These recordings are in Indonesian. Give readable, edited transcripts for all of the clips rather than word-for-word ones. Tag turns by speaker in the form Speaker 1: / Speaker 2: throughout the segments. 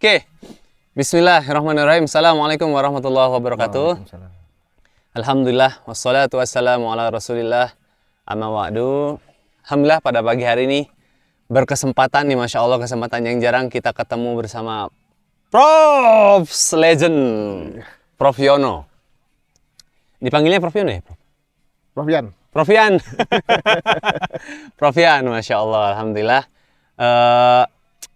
Speaker 1: Oke, Bismillahirrahmanirrahim. Assalamualaikum warahmatullahi wabarakatuh. Alhamdulillah, wassalatu wassalamu ala rasulillah, amma wa'du. Alhamdulillah pada pagi hari ini berkesempatan nih, Masya Allah, kesempatan yang jarang kita ketemu bersama Prof. Legend, Prof. Yono. Dipanggilnya Prof. Yono ya?
Speaker 2: Prof Yan.
Speaker 1: Prof. Yan. Prof. Yan, Masya Allah, Alhamdulillah.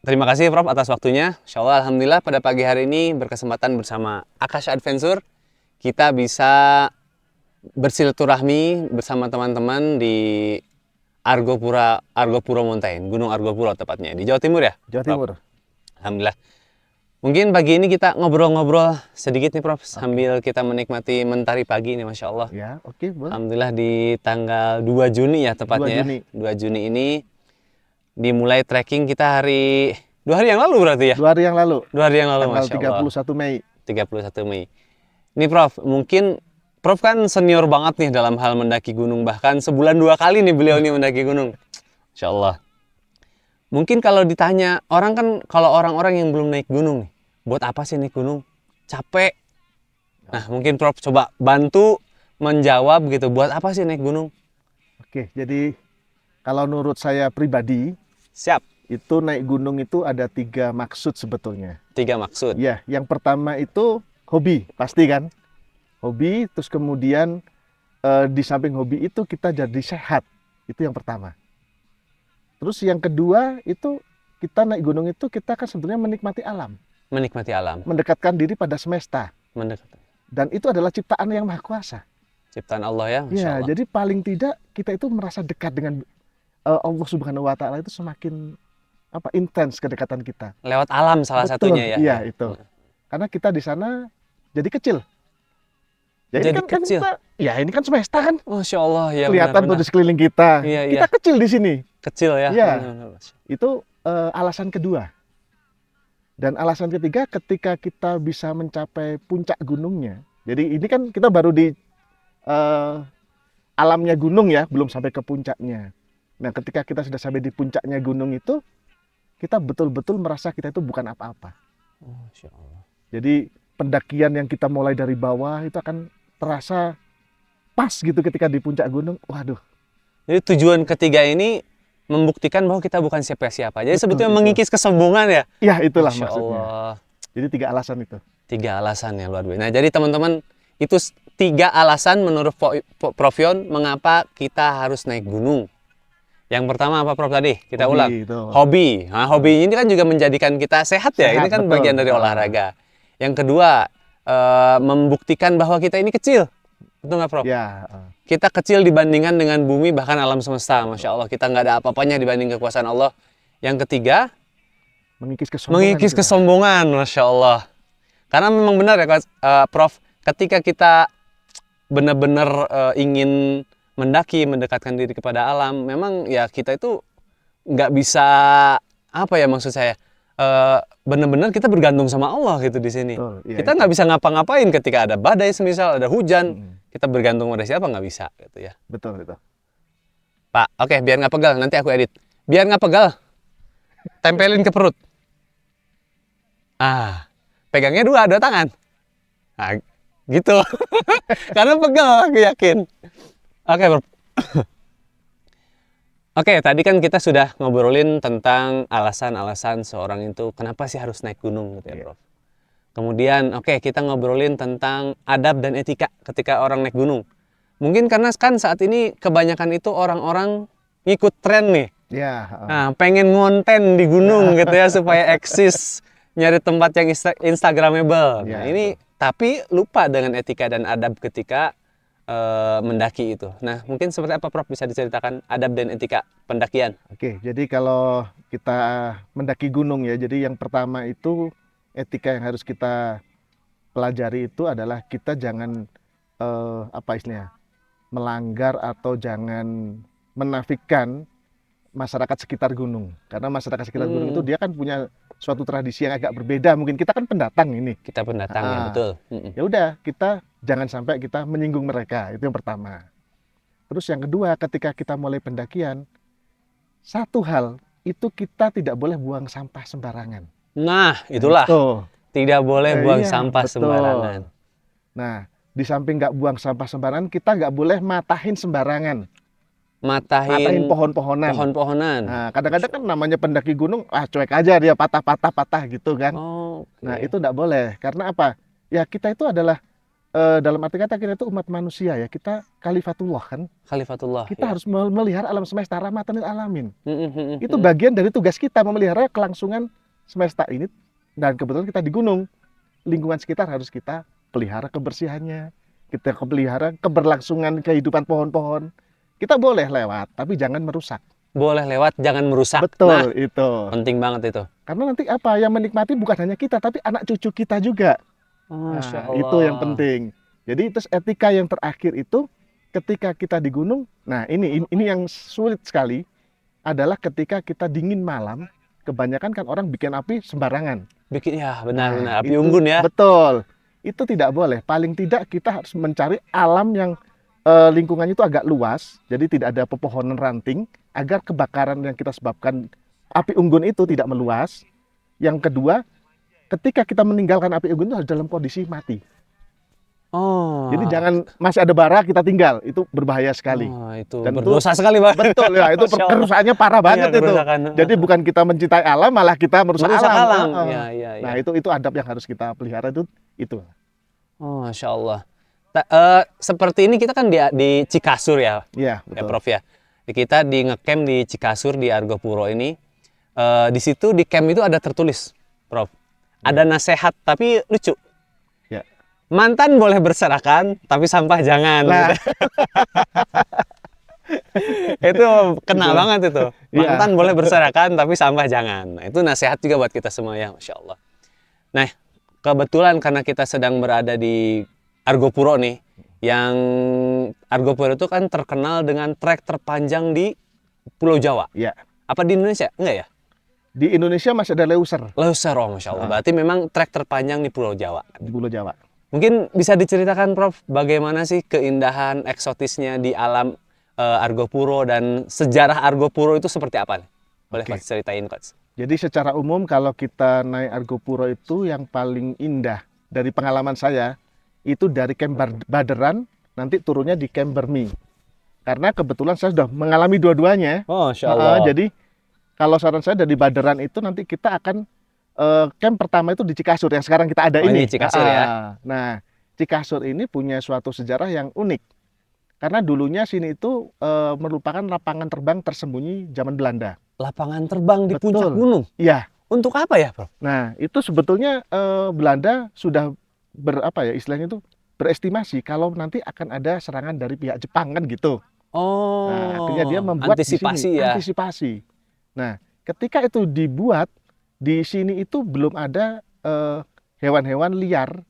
Speaker 1: Terima kasih Prof atas waktunya. Insya Allah, Alhamdulillah pada pagi hari ini berkesempatan bersama Akasha Adventure kita bisa bersilaturahmi bersama teman-teman di Argopuro Mountain, Gunung Argopuro tepatnya di Jawa Timur ya?
Speaker 2: Jawa Timur.
Speaker 1: Prof? Alhamdulillah. Mungkin pagi ini kita ngobrol-ngobrol sedikit nih Prof, sambil kita menikmati mentari pagi nih, Masya Allah.
Speaker 2: Ya, oke, boleh.
Speaker 1: Alhamdulillah di tanggal 2 Juni ya tepatnya
Speaker 2: 2 Juni.
Speaker 1: ya. 2 Juni ini dimulai trekking kita 2 hari yang lalu berarti ya?
Speaker 2: 2 hari yang lalu.
Speaker 1: 2 hari yang lalu,
Speaker 2: Tanggal
Speaker 1: Masya Allah.
Speaker 2: 31 Mei.
Speaker 1: 31 Mei. Ini Prof, mungkin Prof kan senior banget nih dalam hal mendaki gunung. Bahkan sebulan 2 kali nih beliau nih mendaki gunung. Insya Allah. Mungkin kalau ditanya, kalau orang-orang yang belum naik gunung nih, buat apa sih naik gunung? Capek. Nah, mungkin Prof coba bantu menjawab gitu, buat apa sih naik gunung?
Speaker 2: Oke, jadi kalau menurut saya pribadi,
Speaker 1: Siap.
Speaker 2: itu naik gunung itu ada 3 maksud sebetulnya.
Speaker 1: 3 maksud.
Speaker 2: Ya, yang pertama itu hobi, pasti kan? Hobi, terus kemudian di samping hobi itu kita jadi sehat. Itu yang pertama. Terus yang kedua itu kita naik gunung itu kita kan sebetulnya menikmati alam.
Speaker 1: Menikmati alam.
Speaker 2: Mendekatkan diri pada semesta.
Speaker 1: Mendekati.
Speaker 2: Dan itu adalah ciptaan yang maha kuasa.
Speaker 1: Ciptaan Allah ya, Masya
Speaker 2: Ya,
Speaker 1: Allah.
Speaker 2: jadi paling tidak kita itu merasa dekat dengan Allah Subhanahu wa Ta'ala itu semakin intens kedekatan kita.
Speaker 1: Lewat alam salah
Speaker 2: Betul,
Speaker 1: satunya ya.
Speaker 2: iya itu. Karena kita di sana jadi kecil. Ya,
Speaker 1: Jadi
Speaker 2: ini kan
Speaker 1: kecil.
Speaker 2: ini kan semesta kan.
Speaker 1: Masya Allah ya.
Speaker 2: Kelihatan tuh di
Speaker 1: benar-benar.
Speaker 2: sekeliling kita.
Speaker 1: Iya,
Speaker 2: Kita kecil di sini.
Speaker 1: Kecil ya.
Speaker 2: Iya.
Speaker 1: Benar-benar.
Speaker 2: Itu alasan kedua. Dan alasan ketiga ketika kita bisa mencapai puncak gunungnya. Jadi ini kan kita baru di alamnya gunung ya, belum sampai ke puncaknya. Nah, ketika kita sudah sampai di puncaknya gunung itu, kita betul-betul merasa kita itu bukan apa-apa.
Speaker 1: Masya Allah.
Speaker 2: Jadi pendakian yang kita mulai dari bawah itu akan terasa pas gitu ketika di puncak gunung. Waduh.
Speaker 1: Jadi tujuan ketiga ini membuktikan bahwa kita bukan siapa-siapa. Jadi
Speaker 2: Betul,
Speaker 1: sebetulnya
Speaker 2: betul.
Speaker 1: mengikis kesombongan ya.
Speaker 2: Ya, itulah
Speaker 1: Masya
Speaker 2: maksudnya.
Speaker 1: Allah.
Speaker 2: Jadi 3 alasan itu.
Speaker 1: 3 alasan ya luar biasa. Nah, jadi teman-teman itu 3 alasan menurut Prof Yon mengapa kita harus naik gunung. Yang pertama apa Prof tadi? Kita
Speaker 2: Hobi
Speaker 1: ulang.
Speaker 2: itu.
Speaker 1: Hobi. Nah, hobi ini kan juga menjadikan kita sehat ya.
Speaker 2: Sehat,
Speaker 1: Ini kan
Speaker 2: betul.
Speaker 1: bagian dari olahraga. Yang kedua, membuktikan bahwa kita ini kecil. Betul nggak Prof?
Speaker 2: Ya,
Speaker 1: Kita kecil dibandingkan dengan bumi bahkan alam semesta. Masya Allah, kita nggak ada apa-apanya dibanding kekuasaan Allah. Yang ketiga,
Speaker 2: mengikis kesombongan.
Speaker 1: mengikis
Speaker 2: juga.
Speaker 1: kesombongan. Masya Allah. Karena memang benar ya Prof, ketika kita benar-benar ingin mendekatkan diri kepada alam, memang ya kita itu nggak bisa, maksud saya, benar-benar kita bergantung sama Allah gitu di sini.
Speaker 2: Betul, iya,
Speaker 1: Kita
Speaker 2: itu.
Speaker 1: nggak bisa ngapa-ngapain ketika ada badai semisal, ada hujan,
Speaker 2: Mm,
Speaker 1: kita bergantung pada siapa, nggak bisa gitu ya.
Speaker 2: betul itu.
Speaker 1: Pak, oke, biar nggak pegal, nanti aku edit. Biar nggak pegal, tempelin ke perut. Pegangnya dua tangan. Nah, gitu. Karena pegal, aku yakin. Oke, Bro. Oke, tadi kan kita sudah ngobrolin tentang alasan-alasan seorang itu kenapa sih harus naik gunung gitu ya,
Speaker 2: Iya.
Speaker 1: Prof. Kemudian, kita ngobrolin tentang adab dan etika ketika orang naik gunung. Mungkin karena kan saat ini kebanyakan itu orang-orang ngikut tren nih.
Speaker 2: Ya,
Speaker 1: Nah, pengen ngonten di gunung gitu ya supaya eksis, nyari tempat yang instagramable.
Speaker 2: Ya,
Speaker 1: Nah, ini tapi lupa dengan etika dan adab ketika mendaki itu. Nah, mungkin seperti apa Prof bisa diceritakan adab dan etika pendakian?
Speaker 2: oke. Jadi kalau kita mendaki gunung ya, jadi yang pertama itu etika yang harus kita pelajari itu adalah kita jangan melanggar atau jangan menafikan masyarakat sekitar gunung. Karena masyarakat sekitar gunung itu dia kan punya suatu tradisi yang agak berbeda. Mungkin kita kan pendatang ini.
Speaker 1: Kita pendatang ya, betul.
Speaker 2: Ya udah, kita jangan sampai kita menyinggung mereka. Itu yang pertama. Terus yang kedua, ketika kita mulai pendakian, satu hal itu kita tidak boleh buang sampah sembarangan.
Speaker 1: Nah, itulah.
Speaker 2: Tuh.
Speaker 1: Tidak boleh buang
Speaker 2: Iya,
Speaker 1: sampah
Speaker 2: betul.
Speaker 1: sembarangan.
Speaker 2: Nah, di samping nggak buang sampah sembarangan, kita nggak boleh matahin sembarangan. Matahin
Speaker 1: Matahin
Speaker 2: pohon-pohonan.
Speaker 1: pohon-pohonan.
Speaker 2: Nah, kadang-kadang kan namanya pendaki gunung, cuek aja dia patah gitu kan.
Speaker 1: Oh,
Speaker 2: Nah,
Speaker 1: oke.
Speaker 2: itu nggak boleh. Karena apa? Ya kita itu adalah, dalam arti kata kita itu umat manusia ya. Kita khalifatullah kan.
Speaker 1: Khalifatullah,
Speaker 2: Kita
Speaker 1: ya.
Speaker 2: harus memelihara alam semesta, rahmatan lil alamin.
Speaker 1: Mm, mm, mm,
Speaker 2: Itu
Speaker 1: mm.
Speaker 2: bagian dari tugas kita memelihara kelangsungan semesta ini. Dan kebetulan kita di gunung. Lingkungan sekitar harus kita pelihara kebersihannya. Kita pelihara keberlangsungan kehidupan pohon-pohon. Kita boleh lewat, tapi jangan merusak.
Speaker 1: Boleh lewat, jangan merusak. Nah,
Speaker 2: Betul, itu.
Speaker 1: penting banget itu.
Speaker 2: Karena nanti apa yang menikmati bukan hanya kita, tapi anak cucu kita juga.
Speaker 1: Masya
Speaker 2: Nah, itu yang
Speaker 1: Allah.
Speaker 2: penting. Jadi terus etika yang terakhir itu ketika kita di gunung. Nah, ini yang sulit sekali adalah ketika kita dingin malam, kebanyakan kan orang bikin api sembarangan.
Speaker 1: Bikin, ya
Speaker 2: Nah,
Speaker 1: benar-benar. Api
Speaker 2: itu
Speaker 1: unggun ya.
Speaker 2: betul. Itu tidak boleh. Paling tidak kita harus mencari alam yang lingkungannya itu agak luas, jadi tidak ada pepohonan ranting, agar kebakaran yang kita sebabkan api unggun itu tidak meluas. Yang kedua, ketika kita meninggalkan api unggun itu harus dalam kondisi mati.
Speaker 1: Oh.
Speaker 2: Jadi jangan masih ada bara kita tinggal, itu berbahaya sekali.
Speaker 1: Oh, itu
Speaker 2: Dan itu-
Speaker 1: berdosa sekali, Pak.
Speaker 2: Betul ya, itu
Speaker 1: Masya Allah.
Speaker 2: kerusakannya parah banget
Speaker 1: Iya,
Speaker 2: itu.
Speaker 1: kerusakan.
Speaker 2: Jadi bukan kita mencintai alam, malah kita merusak
Speaker 1: Merusak
Speaker 2: alam.
Speaker 1: alam.
Speaker 2: Heeh.
Speaker 1: Ya, ya, ya.
Speaker 2: Nah, itu adab yang harus kita pelihara itu.
Speaker 1: Oh, Masya Allah. Seperti ini kita kan di Cikasur ya,
Speaker 2: Iya,
Speaker 1: ya
Speaker 2: betul.
Speaker 1: Prof ya. Kita di ngecamp di Cikasur di Argopuro ini. Di situ di camp itu ada tertulis, Prof. Ada nasihat tapi lucu.
Speaker 2: Ya.
Speaker 1: Mantan boleh berserakan, tapi sampah jangan.
Speaker 2: Nah.
Speaker 1: Gitu. Itu kena
Speaker 2: Itu.
Speaker 1: banget itu.
Speaker 2: Iya.
Speaker 1: Mantan boleh berserakan, tapi sampah jangan. Nah, itu nasihat juga buat kita semua ya, Masya Allah. Nah, kebetulan karena kita sedang berada di Argopuro nih, yang Argopuro itu kan terkenal dengan trek terpanjang di Pulau Jawa.
Speaker 2: Iya.
Speaker 1: Apa di Indonesia? Enggak ya?
Speaker 2: Di Indonesia masih ada Leuser
Speaker 1: Leuser, oh Masya Allah. Berarti memang trek terpanjang di Pulau Jawa.
Speaker 2: di Pulau Jawa.
Speaker 1: Mungkin bisa diceritakan, Prof, bagaimana sih keindahan eksotisnya di alam Argopuro dan sejarah Argopuro itu seperti apa nih? Boleh
Speaker 2: Oke.
Speaker 1: Coach ceritain, Coach?
Speaker 2: Jadi secara umum kalau kita naik Argopuro itu yang paling indah dari pengalaman saya itu dari Camp Baderan nanti turunnya di Camp Bermi. Karena kebetulan saya sudah mengalami dua-duanya.
Speaker 1: Oh, Masya Allah.
Speaker 2: Jadi kalau saran saya dari Baderan itu nanti kita akan camp pertama itu di Cikasur yang sekarang kita ada
Speaker 1: Oh,
Speaker 2: ini.
Speaker 1: ini Cikasur ya.
Speaker 2: Nah, Cikasur ini punya suatu sejarah yang unik. Karena dulunya sini itu merupakan lapangan terbang tersembunyi zaman Belanda.
Speaker 1: Lapangan terbang di
Speaker 2: Betul.
Speaker 1: puncak gunung.
Speaker 2: Iya.
Speaker 1: Untuk apa ya, Prof?
Speaker 2: Nah, itu sebetulnya Belanda sudah istilahnya itu berestimasi kalau nanti akan ada serangan dari pihak Jepang kan gitu.
Speaker 1: Oh,
Speaker 2: Nah, akhirnya dia membuat
Speaker 1: antisipasi
Speaker 2: di sini,
Speaker 1: ya.
Speaker 2: antisipasi. Nah, ketika itu dibuat di sini itu belum ada hewan-hewan liar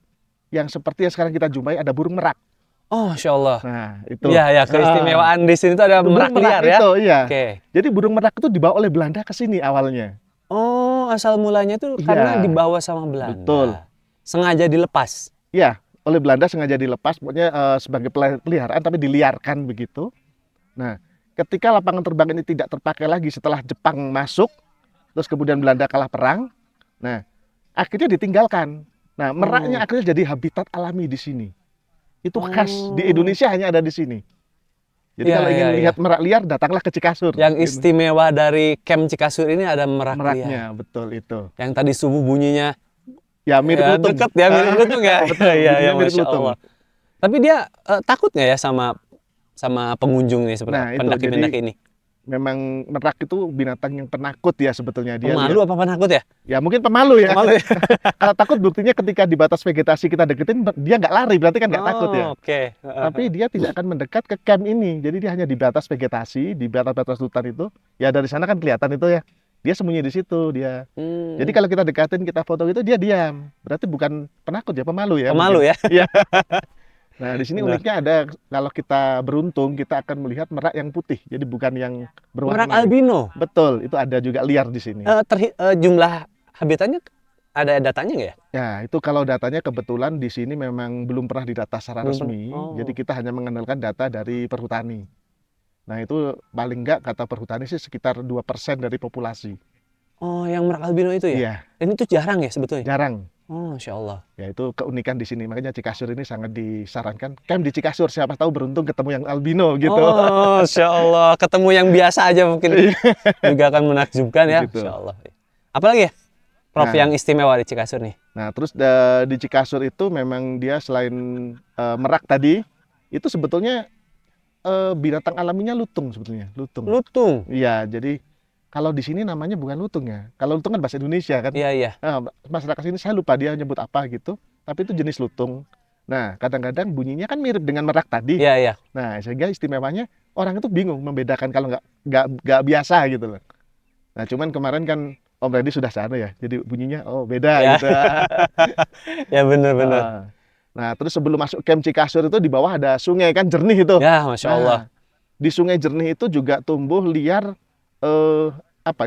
Speaker 2: yang seperti yang sekarang kita jumpai, ada burung merak.
Speaker 1: Oh, Masya Allah.
Speaker 2: Nah, itu.
Speaker 1: Iya, ya, keistimewaan di sini tuh ada
Speaker 2: Burung
Speaker 1: merak liar ya.
Speaker 2: itu, iya.
Speaker 1: Oke.
Speaker 2: Jadi burung merak itu dibawa oleh Belanda ke sini awalnya.
Speaker 1: Oh, asal mulanya tuh
Speaker 2: Iya.
Speaker 1: karena dibawa sama Belanda.
Speaker 2: Betul.
Speaker 1: Sengaja dilepas.
Speaker 2: Iya, oleh Belanda sengaja dilepas, pokoknya sebagai peliharaan tapi diliarkan begitu. Nah, ketika lapangan terbang ini tidak terpakai lagi setelah Jepang masuk, terus kemudian Belanda kalah perang, nah akhirnya ditinggalkan. Nah, meraknya akhirnya jadi habitat alami di sini. Itu khas di Indonesia hanya ada di sini. Jadi
Speaker 1: Iya,
Speaker 2: kalau ingin
Speaker 1: iya,
Speaker 2: lihat merak liar, datanglah ke Cikasur.
Speaker 1: Yang
Speaker 2: Gitu.
Speaker 1: istimewa dari Camp Cikasur ini ada merak liar.
Speaker 2: Meraknya, betul itu.
Speaker 1: Yang tadi subuh bunyinya
Speaker 2: Ya mirip
Speaker 1: ya,
Speaker 2: lutung.
Speaker 1: deket ya, mirip lutung ya.
Speaker 2: Betul,
Speaker 1: Iya,
Speaker 2: bunyinya
Speaker 1: ya,
Speaker 2: mirip
Speaker 1: Masya
Speaker 2: lutung.
Speaker 1: Allah. Tapi dia takut nggak ya sama pengunjung nih, seperti
Speaker 2: Nah, itu,
Speaker 1: pendaki-pendaki ini?
Speaker 2: Memang merak itu binatang yang penakut ya sebetulnya. Dia
Speaker 1: Pemalu apa penakut ya?
Speaker 2: ya mungkin pemalu ya.
Speaker 1: Pemalu ya?
Speaker 2: Kalau takut buktinya ketika di batas vegetasi kita deketin, dia nggak lari, berarti kan nggak takut ya.
Speaker 1: Oke.
Speaker 2: Tapi dia tidak akan mendekat ke camp ini. Jadi dia hanya di batas vegetasi, di batas-batas hutan itu. Ya dari sana kan kelihatan itu ya. Dia sembunyi di situ dia. Jadi kalau kita dekatin, kita foto itu, dia diam. Berarti bukan penakut ya, pemalu ya.
Speaker 1: Pemalu
Speaker 2: mungkin.
Speaker 1: ya?
Speaker 2: Nah di sini
Speaker 1: Benar.
Speaker 2: uniknya ada, kalau kita beruntung kita akan melihat merak yang putih. Jadi bukan yang berwarna.
Speaker 1: Merak albino.
Speaker 2: Betul, itu ada juga liar di sini.
Speaker 1: Jumlah habitatnya ada datanya nggak ya?
Speaker 2: Ya, itu kalau datanya kebetulan di sini memang belum pernah didata secara
Speaker 1: Belum
Speaker 2: resmi.
Speaker 1: pernah. Oh.
Speaker 2: Jadi kita hanya mengandalkan data dari perhutani. Nah, itu paling enggak kata perhutani sih sekitar 2% dari populasi.
Speaker 1: Oh, yang merak albino itu ya?
Speaker 2: Iya,
Speaker 1: Dan itu jarang ya sebetulnya?
Speaker 2: jarang.
Speaker 1: Oh, Masya Allah.
Speaker 2: Ya itu keunikan di sini. Makanya Cikasur ini sangat disarankan. Camp di Cikasur, siapa tahu beruntung ketemu yang albino gitu.
Speaker 1: Oh, Masya Allah. Ketemu yang biasa aja mungkin
Speaker 2: Iya.
Speaker 1: juga akan menakjubkan ya.
Speaker 2: Gitu.
Speaker 1: Masya Allah. Apalagi ya, Prof,
Speaker 2: Nah.
Speaker 1: yang istimewa di Cikasur nih?
Speaker 2: Nah, terus di Cikasur itu memang dia selain merak tadi, itu sebetulnya binatang alaminya lutung sebetulnya, lutung.
Speaker 1: Lutung.
Speaker 2: Iya, jadi kalau di sini namanya bukan lutung ya. Kalau lutung kan bahasa Indonesia kan.
Speaker 1: Iya, iya.
Speaker 2: Masyarakat sini saya lupa dia nyebut apa gitu, tapi itu jenis lutung. Nah, kadang-kadang bunyinya kan mirip dengan merak tadi.
Speaker 1: Iya, iya.
Speaker 2: Nah, sehingga istimewanya orang itu bingung membedakan kalau nggak biasa gitu loh. Nah, cuman kemarin kan Om Reddy sudah sana ya, jadi bunyinya oh beda
Speaker 1: Ya.
Speaker 2: gitu.
Speaker 1: Ya, benar-benar.
Speaker 2: Nah, terus sebelum masuk Camp Cikasur itu di bawah ada sungai kan jernih itu.
Speaker 1: Ya, Masya Allah.
Speaker 2: Nah, di sungai jernih itu juga tumbuh liar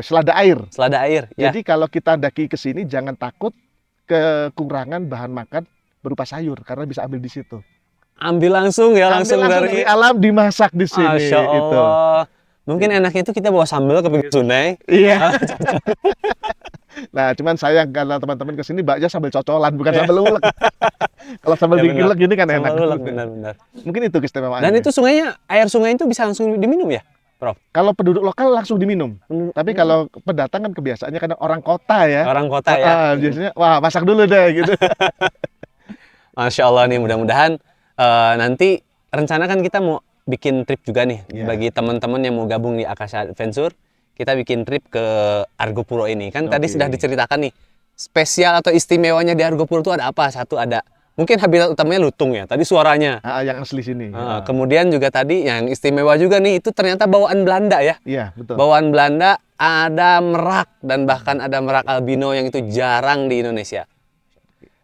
Speaker 2: selada air.
Speaker 1: Selada air. Ya.
Speaker 2: Jadi kalau kita daki ke sini jangan takut kekurangan bahan makan berupa sayur karena bisa ambil di situ.
Speaker 1: Ambil langsung ya, langsung
Speaker 2: Ambil
Speaker 1: dari
Speaker 2: alam dimasak di sini.
Speaker 1: Masya
Speaker 2: Itu.
Speaker 1: Allah. Mungkin enaknya itu kita bawa sambal ke pinggir sungai.
Speaker 2: Iya. Nah, cuman sayang kalau teman-teman ke sini baknya sambal cocolan bukan sambal ulek. Kalau sambal
Speaker 1: Ya,
Speaker 2: digilek gini kan enak.
Speaker 1: Sambal ulek, benar-benar.
Speaker 2: Mungkin itu keistimewaannya.
Speaker 1: Dan itu sungainya, air sungai itu bisa langsung diminum ya, Prof?
Speaker 2: Kalau penduduk lokal langsung diminum. Tapi kalau pendatang kan kebiasaannya karena orang kota ya.
Speaker 1: Orang kota ya.
Speaker 2: Biasanya wah masak dulu deh gitu.
Speaker 1: Masya Allah nih, mudah-mudahan nanti rencana kan kita mau bikin trip juga nih.
Speaker 2: Iya.
Speaker 1: Bagi teman-teman yang mau gabung di Akasha Adventure, kita bikin trip ke Argopuro ini. Kan tadi
Speaker 2: Oke.
Speaker 1: sudah diceritakan nih, spesial atau istimewanya di Argopuro itu ada apa? Satu ada, mungkin habitat utamanya lutung ya, tadi suaranya.
Speaker 2: Yang asli sini.
Speaker 1: Kemudian juga tadi yang istimewa juga nih, itu ternyata bawaan Belanda ya.
Speaker 2: Iya, betul.
Speaker 1: Bawaan Belanda, ada merak, dan bahkan ada merak albino yang itu jarang di Indonesia.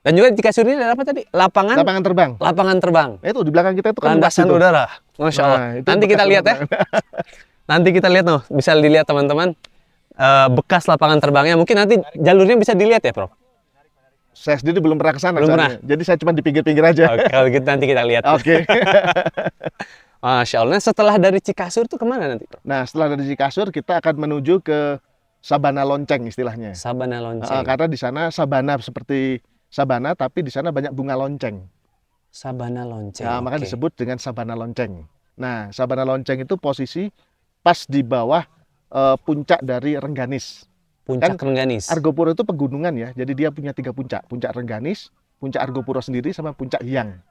Speaker 1: Dan juga di Cikasur ini ada apa tadi? Lapangan
Speaker 2: terbang.
Speaker 1: lapangan terbang.
Speaker 2: Itu di belakang kita itu kan luas
Speaker 1: Landasan
Speaker 2: itu.
Speaker 1: udara. Masya Allah.
Speaker 2: Nah, itu
Speaker 1: Nanti kita
Speaker 2: bekas
Speaker 1: lihat ya.
Speaker 2: terbang.
Speaker 1: Nanti kita lihat noh. Bisa dilihat teman-teman. Bekas lapangan terbangnya. Mungkin nanti jalurnya bisa dilihat ya, Prof?
Speaker 2: Saya sendiri belum pernah ke sana.
Speaker 1: Belum
Speaker 2: soalnya. Jadi saya cuma di pinggir-pinggir aja.
Speaker 1: Oke, kalau gitu nanti kita lihat.
Speaker 2: Oke.
Speaker 1: Masya Allah. Nah, setelah dari Cikasur tuh kemana nanti, Prof?
Speaker 2: Nah, setelah dari Cikasur kita akan menuju ke Sabana Lonceng istilahnya.
Speaker 1: Sabana Lonceng.
Speaker 2: Karena di sana sabana seperti sabana tapi di sana banyak bunga lonceng.
Speaker 1: Sabana Lonceng.
Speaker 2: Nah, maka
Speaker 1: oke.
Speaker 2: disebut dengan Sabana Lonceng. Nah, Sabana Lonceng itu posisi pas di bawah puncak dari Rengganis.
Speaker 1: Puncak
Speaker 2: kan
Speaker 1: Rengganis.
Speaker 2: Argopuro itu pegunungan ya, jadi dia punya 3 puncak. Puncak Rengganis, puncak Argopuro sendiri, sama puncak Hyang.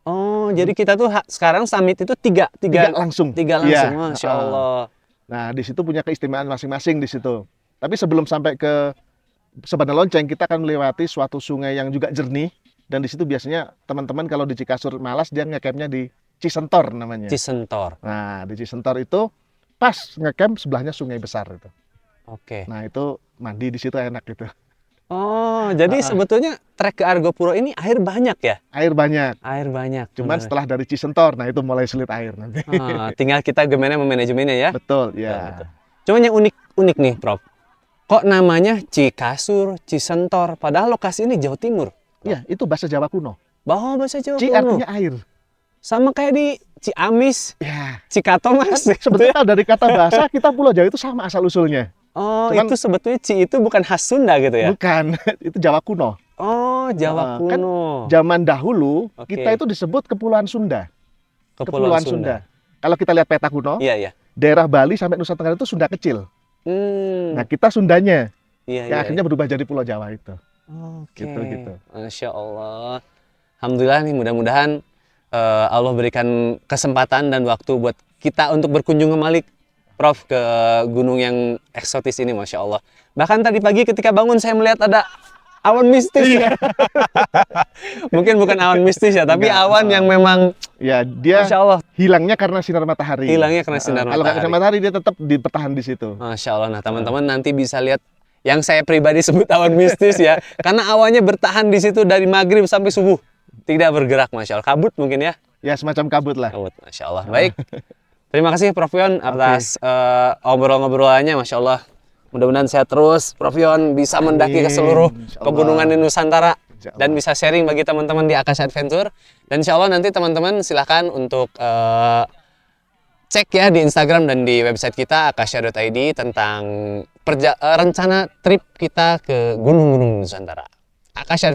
Speaker 1: Oh, jadi kita tuh sekarang summit itu tiga
Speaker 2: langsung.
Speaker 1: Tiga
Speaker 2: Iya.
Speaker 1: langsung. Masya Allah.
Speaker 2: Nah, di situ punya keistimewaan masing-masing di situ. Tapi sebelum sampai ke Sabana Lonceng, kita akan melewati suatu sungai yang juga jernih. Dan di situ biasanya teman-teman kalau di Cikasur malas, dia ngecampnya di Cisentor namanya.
Speaker 1: Cisentor.
Speaker 2: Nah, di Cisentor itu pas ngecamp sebelahnya sungai besar itu.
Speaker 1: Oke.
Speaker 2: Nah, itu mandi di situ enak gitu.
Speaker 1: Oh, jadi sebetulnya trek ke Argopuro ini air banyak ya?
Speaker 2: Air banyak.
Speaker 1: Air banyak.
Speaker 2: Cuman
Speaker 1: bener.
Speaker 2: setelah dari Cisentor, nah itu mulai sulit air nanti.
Speaker 1: Tinggal kita gimana memanajemennya ya.
Speaker 2: Betul,
Speaker 1: Betul,
Speaker 2: ya.
Speaker 1: betul. Cuman yang unik nih, Prof. Kok namanya Cikasur, Cisentor, padahal lokasi ini Jawa Timur.
Speaker 2: Iya, itu bahasa Jawa kuno.
Speaker 1: Bahasa Jawa
Speaker 2: Ci
Speaker 1: kuno.
Speaker 2: artinya air.
Speaker 1: Sama kayak di Ciamis,
Speaker 2: Ya.
Speaker 1: Cikato
Speaker 2: Kan
Speaker 1: Mas.
Speaker 2: sebetulnya dari kata bahasa kita Pulau Jawa itu sama asal usulnya.
Speaker 1: Oh,
Speaker 2: Cuman-
Speaker 1: itu sebetulnya Ci itu bukan khas Sunda gitu ya?
Speaker 2: Bukan, itu Jawa kuno.
Speaker 1: Oh, Jawa
Speaker 2: Kan
Speaker 1: kuno.
Speaker 2: Zaman dahulu
Speaker 1: Oke.
Speaker 2: kita itu disebut Kepulauan Sunda.
Speaker 1: Kepulauan Sunda.
Speaker 2: Kalau kita lihat peta kuno,
Speaker 1: Iya, iya.
Speaker 2: daerah Bali sampai Nusa Tenggara itu Sunda kecil.
Speaker 1: Hmm.
Speaker 2: Nah, kita Sundanya
Speaker 1: Iya,
Speaker 2: yang
Speaker 1: iya.
Speaker 2: akhirnya berubah jadi Pulau Jawa itu.
Speaker 1: Oke.
Speaker 2: Gitu.
Speaker 1: Masya Allah. Alhamdulillah nih, mudah-mudahan Allah berikan kesempatan dan waktu buat kita untuk berkunjung kembali, Prof, ke gunung yang eksotis ini, Masya Allah. Bahkan tadi pagi ketika bangun saya melihat ada awan mistis. Mungkin bukan awan mistis ya, tapi
Speaker 2: Enggak.
Speaker 1: awan yang memang,
Speaker 2: Ya, dia
Speaker 1: Masya Allah,
Speaker 2: hilangnya karena sinar matahari.
Speaker 1: hilangnya karena sinar
Speaker 2: Kalau nggak
Speaker 1: matahari.
Speaker 2: sinar matahari dia tetap bertahan di situ.
Speaker 1: Masya Allah. Nah, teman-teman nanti bisa lihat yang saya pribadi sebut awan mistis ya. Karena awannya bertahan di situ dari maghrib sampai subuh. Tidak bergerak, Masya Allah. Kabut mungkin ya?
Speaker 2: Ya, semacam kabut lah.
Speaker 1: Kabut, Masya Allah. Baik. Terima kasih Prof Yon atas obrol-ngobrolannya, Masya Allah. Mudah-mudahan sehat terus. Prof Yon bisa mendaki ke seluruh
Speaker 2: Insya Allah.
Speaker 1: pegunungan di Nusantara.
Speaker 2: Insya Allah.
Speaker 1: Dan bisa sharing bagi teman-teman di Akasha Adventure. Dan insya Allah nanti teman-teman silahkan untuk cek ya di Instagram dan di website kita akasha.id tentang rencana trip kita ke gunung-gunung Nusantara. Akasha